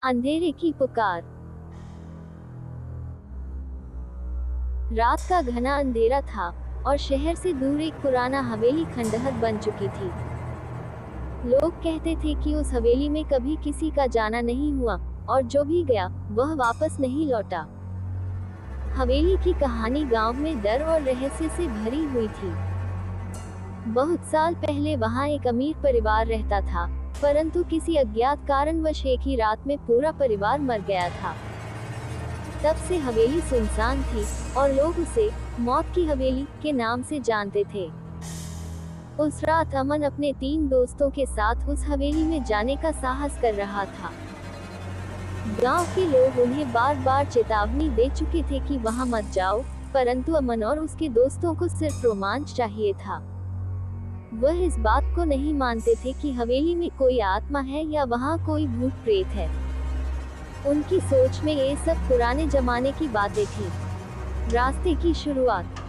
अंधेरे की पुकार। रात का घना अंधेरा था और शहर से दूर एक पुराना हवेली खंडहर बन चुकी थी। लोग कहते थे कि उस हवेली में कभी किसी का जाना नहीं हुआ और जो भी गया वह वापस नहीं लौटा। हवेली की कहानी गांव में डर और रहस्य से भरी हुई थी। बहुत साल पहले वहां एक अमीर परिवार रहता था, परंतु किसी अज्ञात कारणवश एक ही रात में पूरा परिवार मर गया था। तब से हवेली सुनसान थी और लोग उसे मौत की हवेली के नाम से जानते थे। उस रात अमन अपने 3 दोस्तों के साथ उस हवेली में जाने का साहस कर रहा था। गांव के लोग उन्हें बार बार चेतावनी दे चुके थे कि वहां मत जाओ, परंतु अमन और उसके दोस्तों को सिर्फ रोमांच चाहिए था। वह इस बात को नहीं मानते थे कि हवेली में कोई आत्मा है या वहां कोई भूत प्रेत है। उनकी सोच में ये सब पुराने जमाने की बातें थी। रास्ते की शुरुआत।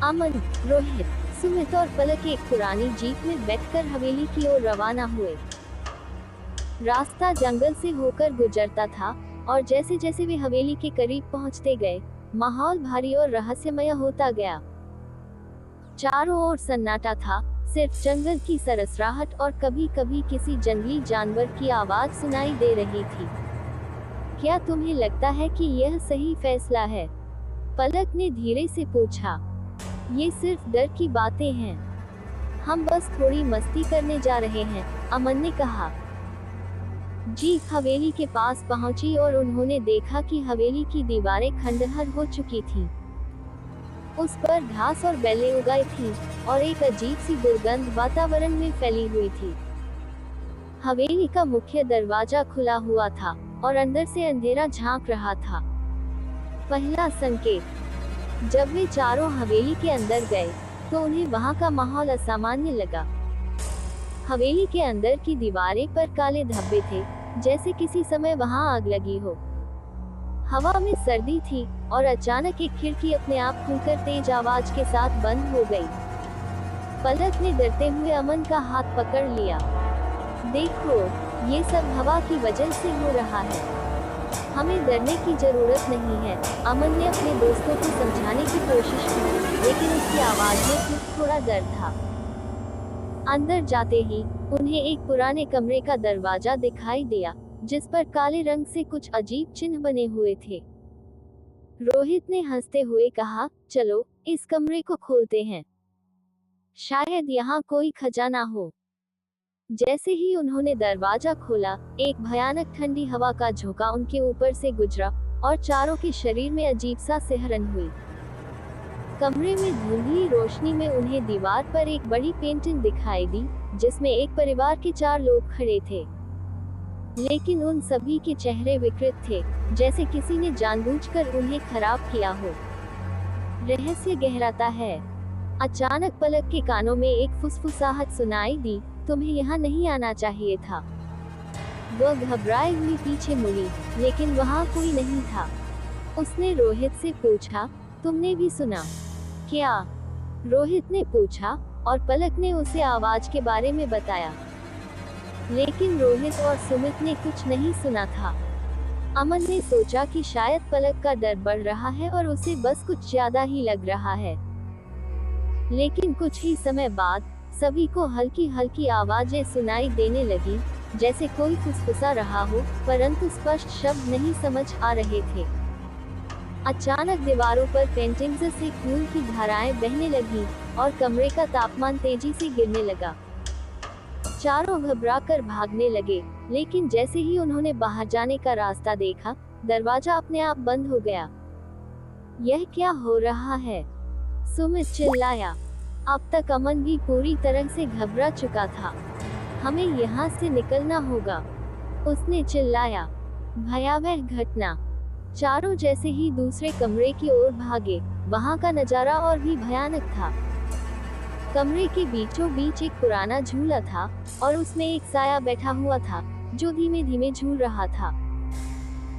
अमन, रोहित, सुमित और पलक एक पुरानी जीप में बैठकर हवेली की ओर रवाना हुए। रास्ता जंगल से होकर गुजरता था और जैसे जैसे वे हवेली के करीब पहुंचते गए, माहौल भारी और रहस्यमय होता गया। चारों ओर सन्नाटा था, सिर्फ जंगल की सरसराहट और कभी कभी किसी जंगली जानवर की आवाज सुनाई दे रही थी। क्या तुम्हें लगता है कि यह सही फैसला है? पलक ने धीरे से पूछा। ये सिर्फ डर की बातें हैं। हम बस थोड़ी मस्ती करने जा रहे हैं, अमन ने कहा। जीप हवेली के पास पहुंची और उन्होंने देखा कि हवेली की दीवारें खंडहर हो चुकी थी। उस पर घास और बेलें उगाई थी और एक अजीब सी दुर्गंध वातावरण में फैली हुई थी। हवेली का मुख्य दरवाजा खुला हुआ था और अंदर से अंधेरा झांक रहा था। पहला संकेत। जब वे चारों हवेली के अंदर गए तो उन्हें वहां का माहौल असामान्य लगा। हवेली के अंदर की दीवारें पर काले धब्बे थे, जैसे किसी समय वहां आग लगी हो। हवा में सर्दी थी और अचानक एक खिड़की अपने आप खुलकर तेज आवाज के साथ बंद हो गई। पलक ने डरते हुए अमन का हाथ पकड़ लिया। देखो, ये सब हवा की वजह से हो रहा है। हमें डरने की जरूरत नहीं है, अमन ने अपने दोस्तों को समझाने की कोशिश की, लेकिन उसकी आवाज में कुछ थोड़ा डर था। अंदर जाते ही उन्हें एक पुराने कमरे का दरवाजा दिखाई दिया, जिस पर काले रंग से कुछ अजीब चिन्ह बने हुए थे। रोहित ने हंसते हुए कहा, चलो इस कमरे को खोलते हैं, शायद यहाँ कोई खजाना हो। जैसे ही उन्होंने दरवाजा खोला, एक भयानक ठंडी हवा का झोंका उनके ऊपर से गुजरा और चारों के शरीर में अजीब सा सिहरन हुई। कमरे में धुंधली रोशनी में उन्हें दीवार पर एक बड़ी पेंटिंग दिखाई दी, जिसमें एक परिवार के 4 लोग खड़े थे, लेकिन उन सभी के चेहरे विकृत थे, जैसे किसी ने जानबूझकर उन्हें खराब किया हो। रहस्य गहराता है। अचानक पलक के कानों में एक फुसफुसाहट सुनाई दी, तुम्हें यहाँ नहीं आना चाहिए था। वह घबराई हुई पीछे मुड़ी, लेकिन वहाँ कोई नहीं था। उसने रोहित से पूछा, तुमने भी सुना क्या? रोहित ने पूछा और पलक ने उसे आवाज के बारे में बताया, लेकिन रोहित और सुमित ने कुछ नहीं सुना था। अमन ने सोचा कि शायद पलक का डर बढ़ रहा है और उसे बस कुछ ज्यादा ही लग रहा है। लेकिन कुछ ही समय बाद सभी को हल्की हल्की आवाजें सुनाई देने लगी, जैसे कोई फुसफुसा रहा हो, परंतु स्पष्ट शब्द नहीं समझ आ रहे थे। अचानक दीवारों पर पेंटिंग्स से खून की धाराएं बहने लगी और कमरे का तापमान तेजी से गिरने लगा। चारों घबराकर भागने लगे, लेकिन जैसे ही उन्होंने बाहर जाने का रास्ता देखा, दरवाजा अपने आप बंद हो गया। यह क्या हो रहा है? सुमित चिल्लाया। अब तक अमन भी पूरी तरह से घबरा चुका था। हमें यहाँ से निकलना होगा, उसने चिल्लाया। भयावह घटना। चारों जैसे ही दूसरे कमरे की ओर भागे, वहाँ का नजारा और भी भयानक था। कमरे के बीचों बीच एक पुराना झूला था और उसमें एक साया बैठा हुआ था, जो धीमे धीमे झूल रहा था।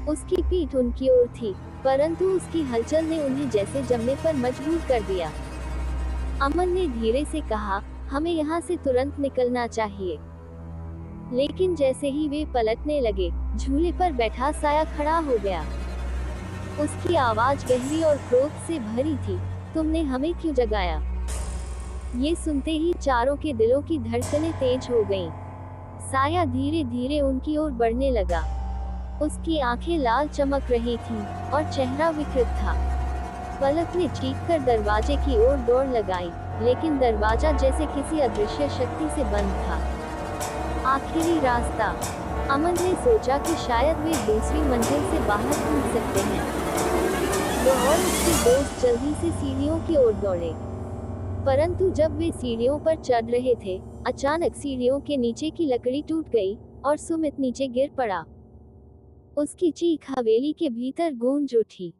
उसकी पीठ उनकी ओर थी, परंतु उसकी हलचल ने उन्हें जैसे जमने पर मजबूर कर दिया। अमन ने धीरे से कहा, हमें यहाँ से तुरंत निकलना चाहिए। लेकिन जैसे ही वे पलटने लगे, झूले पर बैठा साया खड़ा हो गया। उसकी आवाज गहरी और क्रोध से भरी थी, तुमने हमें क्यों जगाया? ये सुनते ही चारों के दिलों की धड़कनें तेज हो गईं। साया धीरे धीरे उनकी ओर बढ़ने लगा। उसकी आंखें लाल चमक रही थीं और चेहरा विकृत था। पलक ने चीखकर दरवाजे की ओर दौड़ लगाई, लेकिन दरवाजा जैसे किसी अदृश्य शक्ति से बंद था। आखिरी रास्ता। अमन ने सोचा कि शायद वे दूसरी मंजिल से बाहर कूद सकते हैं। वो और उसके दोस्त जल्दी से सीढ़ियों की ओर दौड़े, परंतु जब वे सीढ़ियों पर चढ़ रहे थे, अचानक सीढ़ियों के नीचे की लकड़ी टूट गई और सुमित नीचे गिर पड़ा। उसकी चीख हवेली के भीतर गूंज उठी।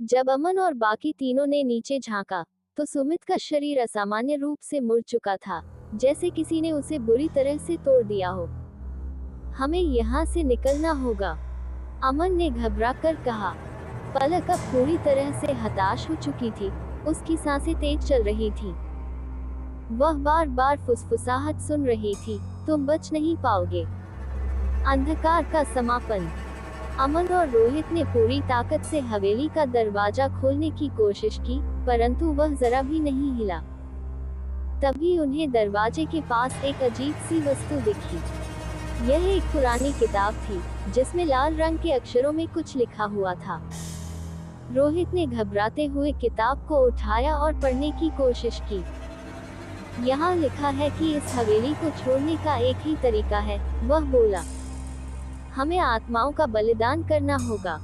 जब अमन और बाकी तीनों ने नीचे झांका, तो सुमित का शरीर असामान्य रूप से मुड़ चुका था, जैसे किसी ने उसे बुरी तरह से तोड़ दिया हो। हमें यहाँ से निकलना होगा, अमन ने घबराकर कहा। पलक अब पूरी तरह से हताश हो चुकी थी, उसकी सांसें तेज चल रही थी। वह बार बार फुसफुसाहट सुन रही थी, तुम बच नहीं पाओगे। अंधकार का समापन। अमन और रोहित ने पूरी ताकत से हवेली का दरवाजा खोलने की कोशिश की, परंतु वह जरा भी नहीं हिला। तभी उन्हें दरवाजे के पास एक अजीब सी वस्तु दिखी। यह एक पुरानी किताब थी, जिसमें लाल रंग के अक्षरों में कुछ लिखा हुआ था। रोहित ने घबराते हुए किताब को उठाया और पढ़ने की कोशिश की। यहाँ लिखा है कि इस हवेली को छोड़ने का एक ही तरीका है, वह बोला। हमें आत्माओं का बलिदान करना होगा।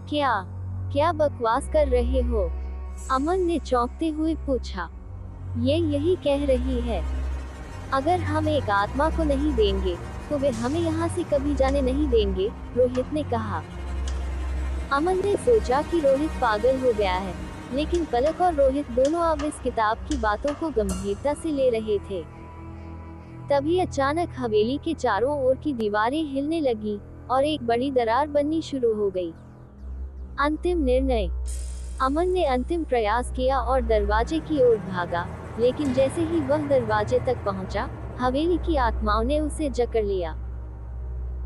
क्या बकवास कर रहे हो? अमन ने चौंकते हुए पूछा। ये यही कह रही है, अगर हम एक आत्मा को नहीं देंगे, तो वे हमें यहाँ से कभी जाने नहीं देंगे, रोहित ने कहा। अमन ने सोचा कि रोहित पागल हो गया है, लेकिन पलक और रोहित दोनों अब इस किताब की बातों को गंभीरता से ले रहे थे। तभी अचानक हवेली के चारों ओर की दीवारें हिलने लगी और एक बड़ी दरार बननी शुरू हो गई। अंतिम निर्णय। अमन ने अंतिम प्रयास किया और दरवाजे की ओर भागा, लेकिन जैसे ही वह दरवाजे तक पहुंचा, हवेली की आत्माओं ने उसे जकड़ लिया।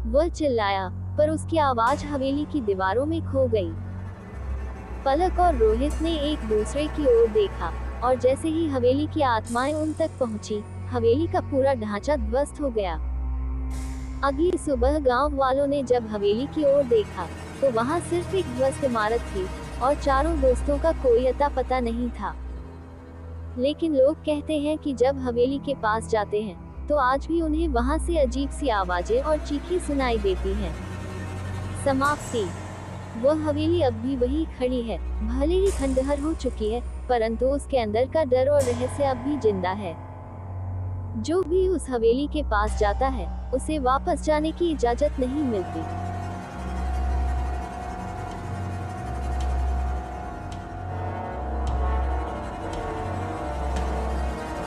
वह चिल्लाया, पर उसकी आवाज हवेली की दीवारों में खो गई। पलक और रोहित ने एक दूसरे की ओर देखा, और जैसे ही हवेली की आत्माएं उन तक पहुंची, हवेली का पूरा ढांचा ध्वस्त हो गया। अगली सुबह गांव वालों ने जब हवेली की ओर देखा, तो वहां सिर्फ एक ध्वस्त इमारत थी और चारों दोस्तों का कोई अता पता नहीं था। लेकिन लोग कहते हैं कि जब हवेली के पास जाते हैं, तो आज भी उन्हें वहां से अजीब सी आवाजें और चीखें सुनाई देती हैं। समाप्ति। वह हवेली अब भी वही खड़ी है, भले ही खंडहर हो चुकी है, परंतु उसके अंदर का डर और रहस्य अब भी जिंदा है। जो भी उस हवेली के पास जाता है, उसे वापस जाने की इजाजत नहीं मिलती।